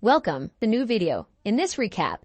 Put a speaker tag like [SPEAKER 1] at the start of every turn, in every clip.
[SPEAKER 1] Welcome to the new video. In this recap,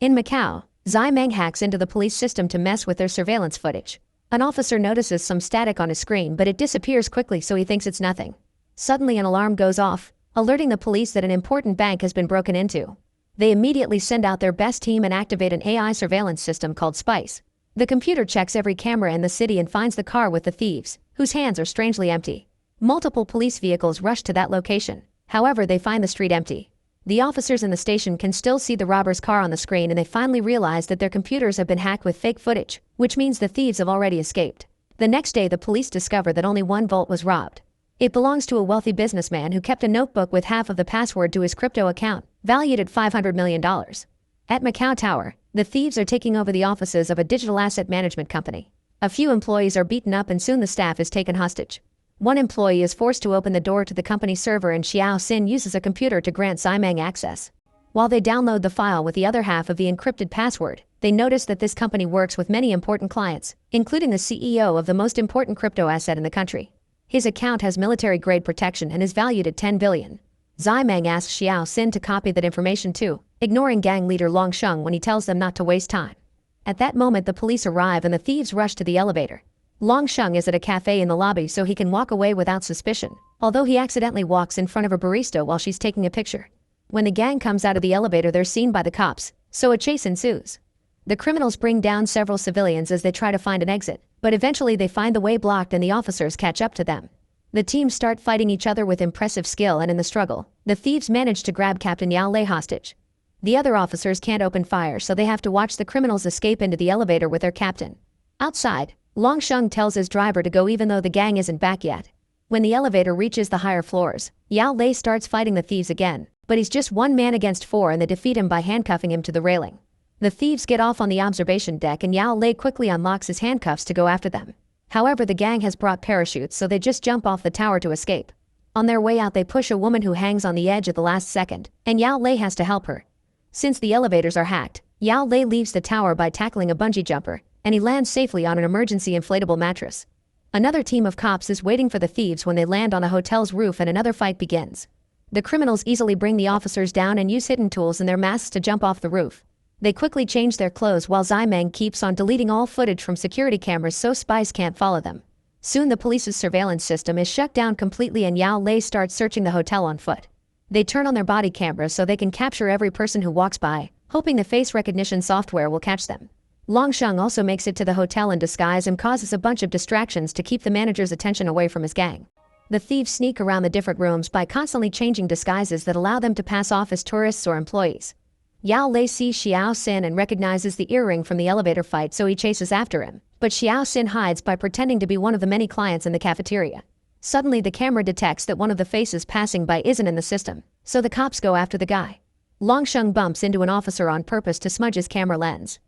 [SPEAKER 2] in Macau, Zai Meng hacks into the police system to mess with their surveillance footage. An officer notices some static on his screen, but it disappears quickly, so he thinks it's nothing. Suddenly an alarm goes off, alerting the police that an important bank has been broken into. They immediately send out their best team and activate an AI surveillance system called Spice. The computer checks every camera in the city and finds the car with the thieves, whose hands are strangely empty. Multiple police vehicles rush to that location. However, they find the street empty. The officers in the station can still see the robber's car on the screen, and they finally realize that their computers have been hacked with fake footage, which means the thieves have already escaped. The next day, the police discover that only one vault was robbed. It belongs to a wealthy businessman who kept a notebook with half of the password to his crypto account, valued at $500 million. At Macau Tower, the thieves are taking over the offices of a digital asset management company. A few employees are beaten up and soon the staff is taken hostage. One employee is forced to open the door to the company server, and Xiao Xin uses a computer to grant Zai Meng access. While they download the file with the other half of the encrypted password, they notice that this company works with many important clients, including the CEO of the most important crypto asset in the country. His account has military-grade protection and is valued at 10 billion. Zai Meng asks Xiao Xin to copy that information too, ignoring gang leader Long Sheng when he tells them not to waste time. At that moment, the police arrive and the thieves rush to the elevator. Long Sheng is at a cafe in the lobby so he can walk away without suspicion, although he accidentally walks in front of a barista while she's taking a picture. When the gang comes out of the elevator, they're seen by the cops, so a chase ensues. The criminals bring down several civilians as they try to find an exit, but eventually they find the way blocked and the officers catch up to them. The teams start fighting each other with impressive skill, and in the struggle, the thieves manage to grab Captain Yao Lei hostage. The other officers can't open fire, so they have to watch the criminals escape into the elevator with their captain. Outside, Long Sheng tells his driver to go even though the gang isn't back yet. When the elevator reaches the higher floors, Yao Lei starts fighting the thieves again, but he's just one man against four and they defeat him by handcuffing him to the railing. The thieves get off on the observation deck and Yao Lei quickly unlocks his handcuffs to go after them. However, the gang has brought parachutes, so they just jump off the tower to escape. On their way out, they push a woman who hangs on the edge at the last second, and Yao Lei has to help her. Since the elevators are hacked, Yao Lei leaves the tower by tackling a bungee jumper, and he lands safely on an emergency inflatable mattress. Another team of cops is waiting for the thieves when they land on a hotel's roof, and another fight begins. The criminals easily bring the officers down and use hidden tools in their masks to jump off the roof. They quickly change their clothes while Zai Meng keeps on deleting all footage from security cameras so spies can't follow them. Soon the police's surveillance system is shut down completely and Yao Lei starts searching the hotel on foot. They turn on their body cameras so they can capture every person who walks by, hoping the face recognition software will catch them. Long Sheng also makes it to the hotel in disguise and causes a bunch of distractions to keep the manager's attention away from his gang. The thieves sneak around the different rooms by constantly changing disguises that allow them to pass off as tourists or employees. Yao Lei sees Xiao Xin and recognizes the earring from the elevator fight, so he chases after him, but Xiao Xin hides by pretending to be one of the many clients in the cafeteria. Suddenly the camera detects that one of the faces passing by isn't in the system, so the cops go after the guy. Long Sheng bumps into an officer on purpose to smudge his camera lens.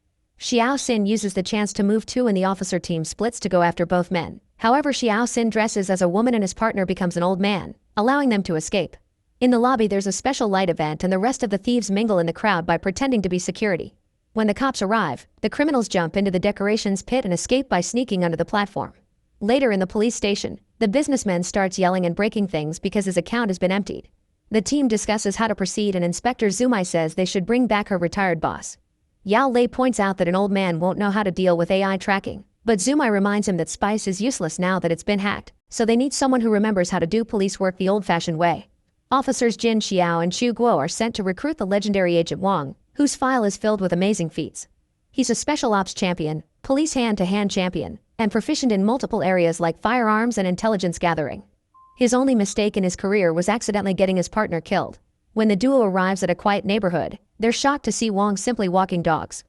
[SPEAKER 2] Xiao Xin uses the chance to move too, and the officer team splits to go after both men. However, Xiao Xin dresses as a woman and his partner becomes an old man, allowing them to escape. In the lobby there's a special light event and the rest of the thieves mingle in the crowd by pretending to be security. When the cops arrive, the criminals jump into the decorations pit and escape by sneaking under the platform. Later in the police station, the businessman starts yelling and breaking things because his account has been emptied. The team discusses how to proceed and Inspector Zumai says they should bring back her retired boss. Yao Lei points out that an old man won't know how to deal with AI tracking, but Zumai reminds him that Spice is useless now that it's been hacked, so they need someone who remembers how to do police work the old-fashioned way. Officers Jin Xiao and Chu Guo are sent to recruit the legendary Agent Wang, whose file is filled with amazing feats. He's a special ops champion, police hand-to-hand champion, and proficient in multiple areas like firearms and intelligence gathering. His only mistake in his career was accidentally getting his partner killed. When the duo arrives at a quiet neighborhood, they're shocked to see Wang simply walking dogs.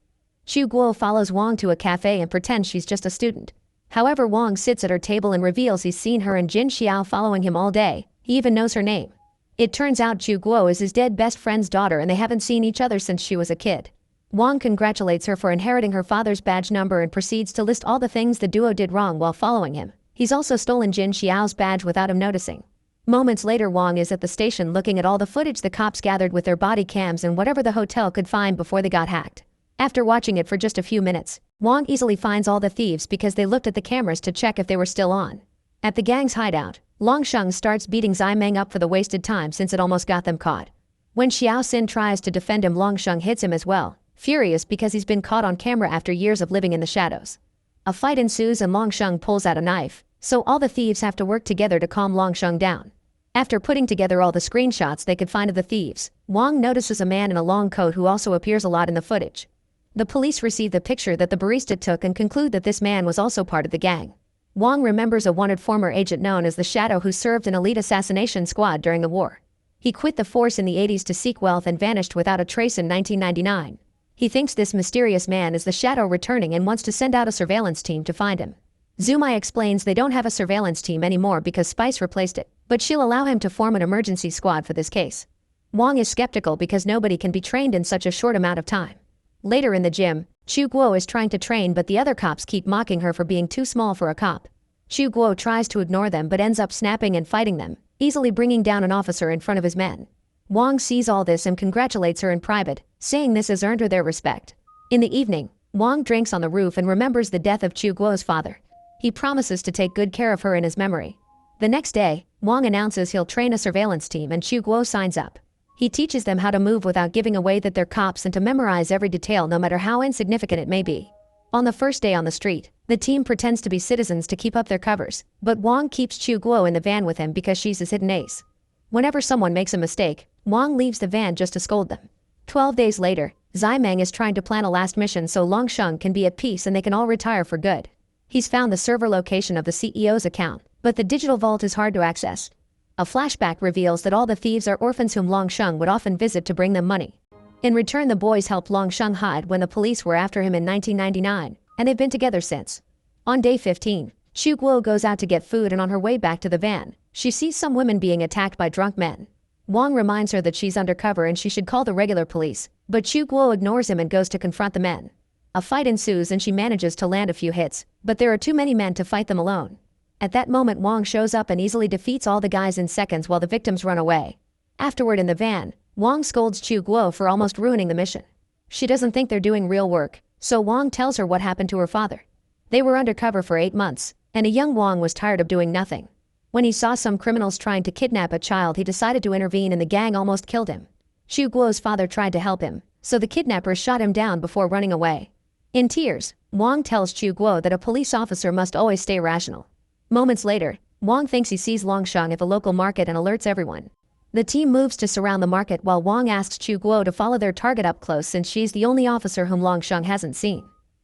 [SPEAKER 2] Chu Guo follows Wang to a cafe and pretends she's just a student. However, Wang sits at her table and reveals he's seen her and Jin Xiao following him all day. He even knows her name. It turns out Chu Guo is his dead best friend's daughter and they haven't seen each other since she was a kid. Wang congratulates her for inheriting her father's badge number and proceeds to list all the things the duo did wrong while following him. He's also stolen Jin Xiao's badge without him noticing. Moments later, Wang is at the station looking at all the footage the cops gathered with their body cams and whatever the hotel could find before they got hacked. After watching it for just a few minutes, Wang easily finds all the thieves because they looked at the cameras to check if they were still on. At the gang's hideout, Longsheng starts beating Zai Meng up for the wasted time since it almost got them caught. When Xiao Xin tries to defend him, Longsheng hits him as well, furious because he's been caught on camera after years of living in the shadows. A fight ensues and Longsheng pulls out a knife, so all the thieves have to work together to calm Longsheng down. After putting together all the screenshots they could find of the thieves, Wang notices a man in a long coat who also appears a lot in the footage. The police receive the picture that the barista took and conclude that this man was also part of the gang. Wang remembers a wanted former agent known as the Shadow who served an elite assassination squad during the war. He quit the force in the 80s to seek wealth and vanished without a trace in 1999. He thinks this mysterious man is the Shadow returning and wants to send out a surveillance team to find him. Zumai explains they don't have a surveillance team anymore because Spice replaced it, but she'll allow him to form an emergency squad for this case. Wang is skeptical because nobody can be trained in such a short amount of time. Later in the gym, Chu Guo is trying to train but the other cops keep mocking her for being too small for a cop. Chu Guo tries to ignore them but ends up snapping and fighting them, easily bringing down an officer in front of his men. Wang sees all this and congratulates her in private, saying this has earned her their respect. In the evening, Wang drinks on the roof and remembers the death of Chu Guo's father. He promises to take good care of her in his memory. The next day, Wang announces he'll train a surveillance team and Chu Guo signs up. He teaches them how to move without giving away that they're cops and to memorize every detail no matter how insignificant it may be. On the first day on the street, the team pretends to be citizens to keep up their covers, but Wang keeps Chu Guo in the van with him because she's his hidden ace. Whenever someone makes a mistake, Wang leaves the van just to scold them. 12 days later, Zai Meng is trying to plan a last mission so Longsheng can be at peace and they can all retire for good. He's found the server location of the CEO's account, but the digital vault is hard to access. A flashback reveals that all the thieves are orphans whom Longsheng would often visit to bring them money. In return, the boys helped Longsheng hide when the police were after him in 1999, and they've been together since. On day 15, Chu Guo goes out to get food and on her way back to the van, she sees some women being attacked by drunk men. Wang reminds her that she's undercover and she should call the regular police, but Chu Guo ignores him and goes to confront the men. A fight ensues and she manages to land a few hits, but there are too many men to fight them alone. At that moment, Wang shows up and easily defeats all the guys in seconds while the victims run away. Afterward in the van, Wang scolds Chu Guo for almost ruining the mission. She doesn't think they're doing real work, so Wang tells her what happened to her father. They were undercover for 8 months, and a young Wang was tired of doing nothing. When he saw some criminals trying to kidnap a child, he decided to intervene and the gang almost killed him. Chu Guo's father tried to help him, so the kidnappers shot him down before running away. In tears, Wang tells Chu Guo that a police officer must always stay rational. Moments later, Wang thinks he sees Longsheng at the local market and alerts everyone. The team moves to surround the market while Wang asks Chu Guo to follow their target up close since she's the only officer whom Longsheng hasn't seen.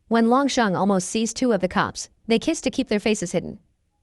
[SPEAKER 2] When Longsheng almost sees 2 of the cops, they kiss to keep their faces hidden.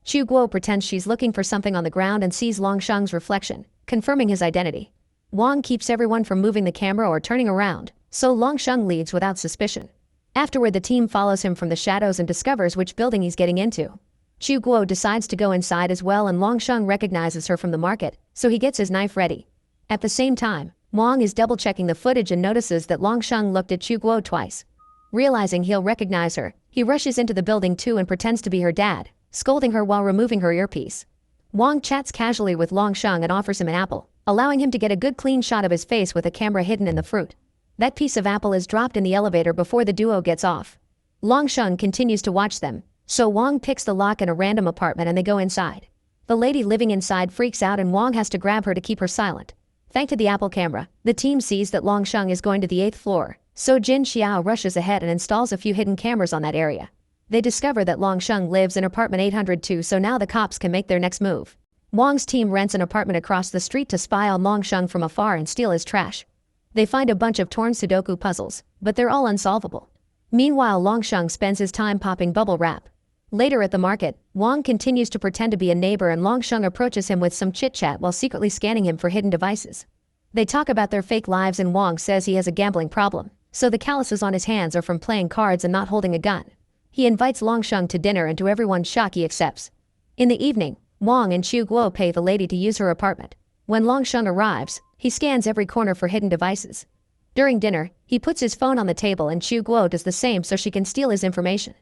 [SPEAKER 2] Chu Guo pretends she's looking for something on the ground and sees Longsheng's reflection, confirming his identity. Wang keeps everyone from moving the camera or turning around, so Longsheng leaves without suspicion. Afterward, the team follows him from the shadows and discovers which building he's getting into. Chu Guo decides to go inside as well and Longsheng recognizes her from the market, so he gets his knife ready. At the same time, Wang is double-checking the footage and notices that Longsheng looked at Chu Guo twice. Realizing he'll recognize her, he rushes into the building too and pretends to be her dad, scolding her while removing her earpiece. Wang chats casually with Longsheng and offers him an apple, allowing him to get a good clean shot of his face with a camera hidden in the fruit. That piece of apple is dropped in the elevator before the duo gets off. Longsheng continues to watch them, so Wang picks the lock in a random apartment and they go inside. The lady living inside freaks out and Wang has to grab her to keep her silent. Thanks to the Apple camera, the team sees that Longsheng is going to the 8th floor, so Jin Xiao rushes ahead and installs a few hidden cameras on that area. They discover that Longsheng lives in apartment 802, so now the cops can make their next move. Wang's team rents an apartment across the street to spy on Longsheng from afar and steal his trash. They find a bunch of torn Sudoku puzzles, but they're all unsolvable. Meanwhile, Longsheng spends his time popping bubble wrap. Later at the market, Wang continues to pretend to be a neighbor and Longsheng approaches him with some chit-chat while secretly scanning him for hidden devices. They talk about their fake lives and Wang says he has a gambling problem, so the calluses on his hands are from playing cards and not holding a gun. He invites Longsheng to dinner and to everyone's shock he accepts. In the evening, Wang and Chu Guo pay the lady to use her apartment. When Longsheng arrives, he scans every corner for hidden devices. During dinner, he puts his phone on the table and Chu Guo does the same so she can steal his information.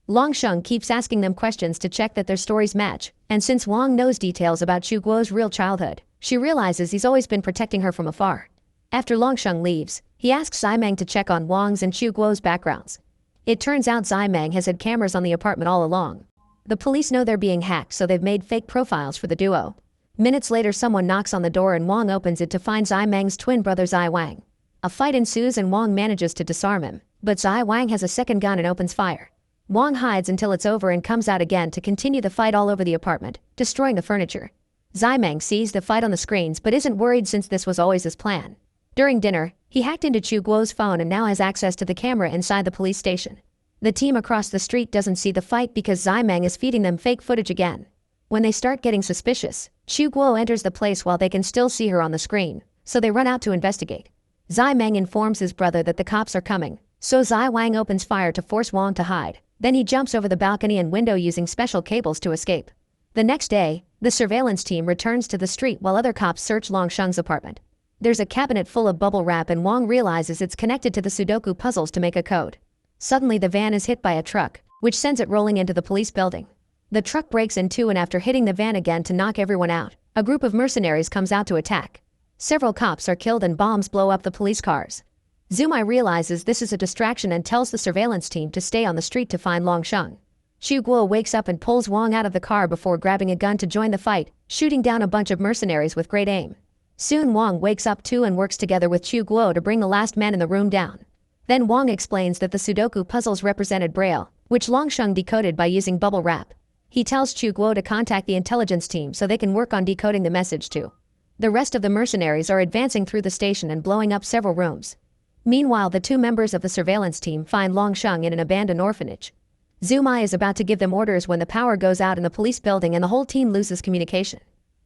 [SPEAKER 2] Longsheng keeps asking them questions to check that their stories match, and since Wang knows details about Chu Guo's real childhood, she realizes he's always been protecting her from afar. After Longsheng leaves, he asks Zai Meng to check on Wang's and Chu Guo's backgrounds. It turns out Zai Meng has had cameras on the apartment all along. The police know they're being hacked, so they've made fake profiles for the duo. Minutes later, someone knocks on the door and Wong opens it to find Zai Mang's twin brother Zai Wang. A fight ensues and Wong manages to disarm him, but Zai Wang has a second gun and opens fire. Wong hides until it's over and comes out again to continue the fight all over the apartment, destroying the furniture. Zai Mang sees the fight on the screens but isn't worried since this was always his plan. During dinner, he hacked into Chu Guo's phone and now has access to the camera inside the police station. The team across the street doesn't see the fight because Zai Mang is feeding them fake footage again. When they start getting suspicious, Chu Guo enters the place while they can still see her on the screen, so they run out to investigate. Zai Mang informs his brother that the cops are coming, so Zai Wang opens fire to force Wong to hide. Then he jumps over the balcony and window using special cables to escape. The next day, the surveillance team returns to the street while other cops search Long Sheng's apartment. There's a cabinet full of bubble wrap and Wong realizes it's connected to the Sudoku puzzles to make a code. Suddenly the van is hit by a truck, which sends it rolling into the police building. The truck breaks in two and after hitting the van again to knock everyone out, a group of mercenaries comes out to attack. Several cops are killed and bombs blow up the police cars. Zumai realizes this is a distraction and tells the surveillance team to stay on the street to find Long Sheng. Chu Guo wakes up and pulls Wong out of the car before grabbing a gun to join the fight, shooting down a bunch of mercenaries with great aim. Soon Wong wakes up too and works together with Chu Guo to bring the last man in the room down. Then Wong explains that the Sudoku puzzles represented Braille, which Long Sheng decoded by using bubble wrap. He tells Chu Guo to contact the intelligence team so they can work on decoding the message too. The rest of the mercenaries are advancing through the station and blowing up several rooms. Meanwhile, the two members of the surveillance team find Long Sheng in an abandoned orphanage. Zumai is about to give them orders when the power goes out in the police building and the whole team loses communication.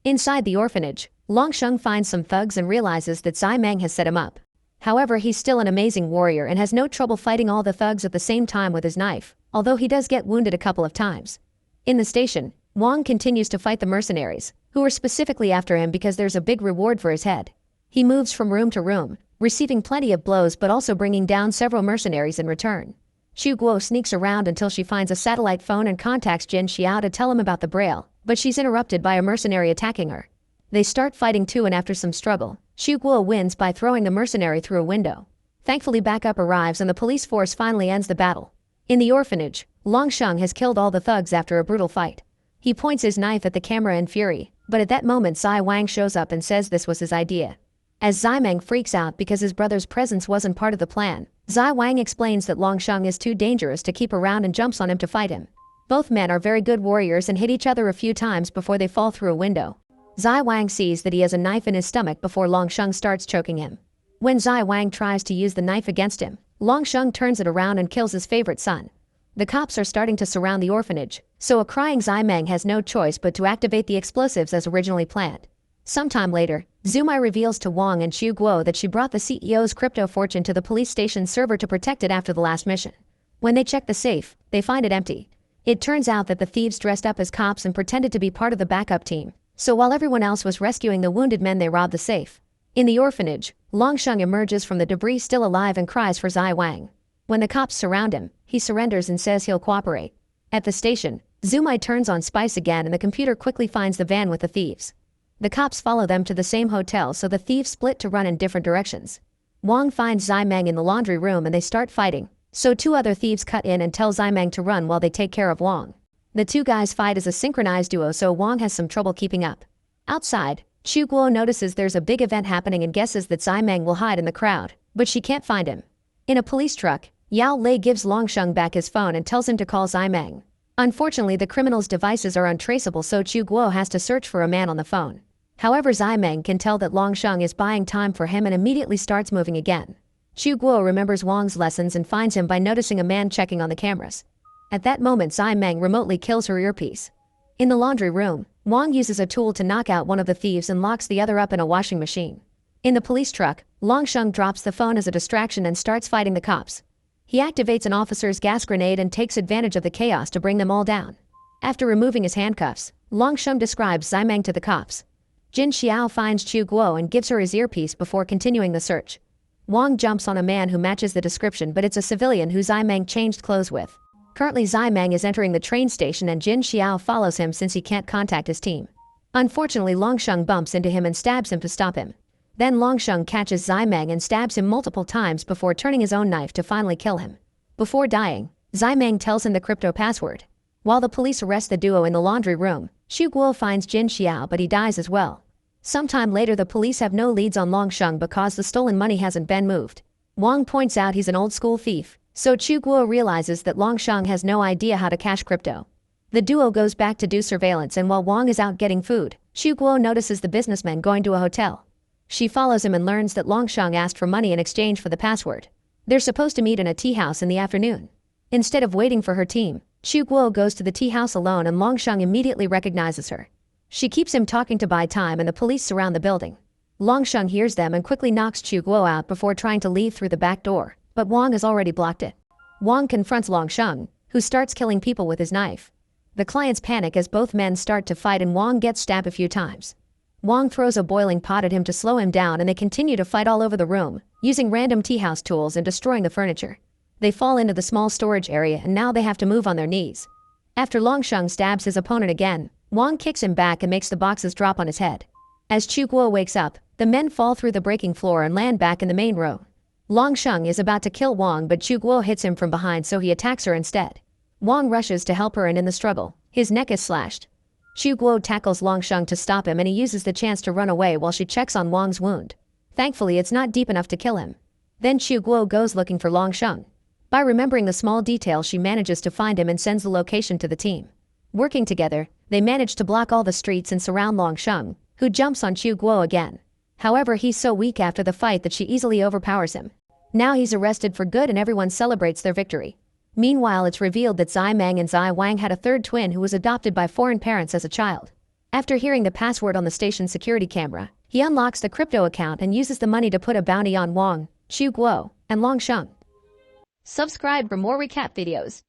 [SPEAKER 2] Inside the orphanage, Long Sheng finds some thugs and realizes that Zai Meng has set him up. However, he's still an amazing warrior and has no trouble fighting all the thugs at the same time with his knife, although he does get wounded a couple of times. In the station, Wong continues to fight the mercenaries, who are specifically after him because there's a big reward for his head. He moves from room to room, receiving plenty of blows but also bringing down several mercenaries in return. Chu Guo sneaks around until she finds a satellite phone and contacts Jin Xiao to tell him about the Braille, but she's interrupted by a mercenary attacking her. They start fighting too and after some struggle, Chu Guo wins by throwing the mercenary through a window. Thankfully backup arrives and the police force finally ends the battle. In the orphanage, Long Sheng has killed all the thugs after a brutal fight. He points his knife at the camera in fury, but at that moment Zai Wang shows up and says this was his idea. As Zai Meng freaks out because his brother's presence wasn't part of the plan, Zai Wang explains that Long Sheng is too dangerous to keep around and jumps on him to fight him. Both men are very good warriors and hit each other a few times before they fall through a window. Zai Wang sees that he has a knife in his stomach before Long Sheng starts choking him. When Zai Wang tries to use the knife against him, Long Sheng turns it around and kills his favorite son. The cops are starting to surround the orphanage, so a crying Zai Meng has no choice but to activate the explosives as originally planned. Sometime later, Zumai reveals to Wong and Chu Guo that she brought the CEO's crypto fortune to the police station server to protect it after the last mission. When they check the safe, they find it empty. It turns out that the thieves dressed up as cops and pretended to be part of the backup team, so while everyone else was rescuing the wounded men, they robbed the safe. In the orphanage, Long Sheng emerges from the debris still alive and cries for Zai Wang. When the cops surround him, he surrenders and says he'll cooperate. At the station, Zumai turns on Spice again and the computer quickly finds the van with the thieves. The cops follow them to the same hotel, so the thieves split to run in different directions. Wong finds Zai Meng in the laundry room and they start fighting, so two other thieves cut in and tell Zai Meng to run while they take care of Wong. The two guys fight as a synchronized duo, so Wong has some trouble keeping up. Outside, Chu Guo notices there's a big event happening and guesses that Zai Meng will hide in the crowd, but she can't find him. In a police truck, Yao Lei gives Long Sheng back his phone and tells him to call Zai Meng. Unfortunately, the criminal's devices are untraceable, so Chu Guo has to search for a man on the phone. However, Zai Meng can tell that Long Sheng is buying time for him and immediately starts moving again. Chu Guo remembers Wong's lessons and finds him by noticing a man checking on the cameras. At that moment, Zai Meng remotely kills her earpiece. In the laundry room, Wong uses a tool to knock out one of the thieves and locks the other up in a washing machine. In the police truck, Long Sheng drops the phone as a distraction and starts fighting the cops. He activates an officer's gas grenade and takes advantage of the chaos to bring them all down. After removing his handcuffs, Long Sheng describes Zai Meng to the cops. Jin Xiao finds Chu Guo and gives her his earpiece before continuing the search. Wong jumps on a man who matches the description, but it's a civilian who Zai Meng changed clothes with. Currently, Zai Meng is entering the train station and Jin Xiao follows him since he can't contact his team. Unfortunately, Long Sheng bumps into him and stabs him to stop him. Then Long Sheng catches Zai Meng and stabs him multiple times before turning his own knife to finally kill him. Before dying, Zai Meng tells him the crypto password. While the police arrest the duo in the laundry room, Xu Guo finds Jin Xiao but he dies as well. Sometime later the police have no leads on Longsheng because the stolen money hasn't been moved. Wang points out he's an old-school thief, so Xu Guo realizes that Longsheng has no idea how to cash crypto. The duo goes back to do surveillance, and while Wang is out getting food, Xu Guo notices the businessman going to a hotel. She follows him and learns that Longsheng asked for money in exchange for the password. They're supposed to meet in a tea house in the afternoon. Instead of waiting for her team, Xu Guo goes to the tea house alone and Longsheng immediately recognizes her. She keeps him talking to buy time and the police surround the building. Longsheng hears them and quickly knocks Xu Guo out before trying to leave through the back door, but Wang has already blocked it. Wang confronts Longsheng, who starts killing people with his knife. The clients panic as both men start to fight and Wang gets stabbed a few times. Wang throws a boiling pot at him to slow him down and they continue to fight all over the room, using random tea house tools and destroying the furniture. They fall into the small storage area and now they have to move on their knees. After Longsheng stabs his opponent again, Wang kicks him back and makes the boxes drop on his head. As Xu Guo wakes up, the men fall through the breaking floor and land back in the main row. Longsheng is about to kill Wang but Xu Guo hits him from behind so he attacks her instead. Wang rushes to help her and in the struggle, his neck is slashed. Xu Guo tackles Longsheng to stop him and he uses the chance to run away while she checks on Wang's wound. Thankfully it's not deep enough to kill him. Then Xu Guo goes looking for Longsheng. By remembering the small details she manages to find him and sends the location to the team. Working together, they manage to block all the streets and surround Longsheng, who jumps on Xu Guo again. However, he's so weak after the fight that she easily overpowers him. Now he's arrested for good and everyone celebrates their victory. Meanwhile, it's revealed that Zai Meng and Zai Wang had a third twin who was adopted by foreign parents as a child. After hearing the password on the station security camera, he unlocks the crypto account and uses the money to put a bounty on Wang, Xu Guo, and Longsheng.
[SPEAKER 1] Subscribe for more recap videos.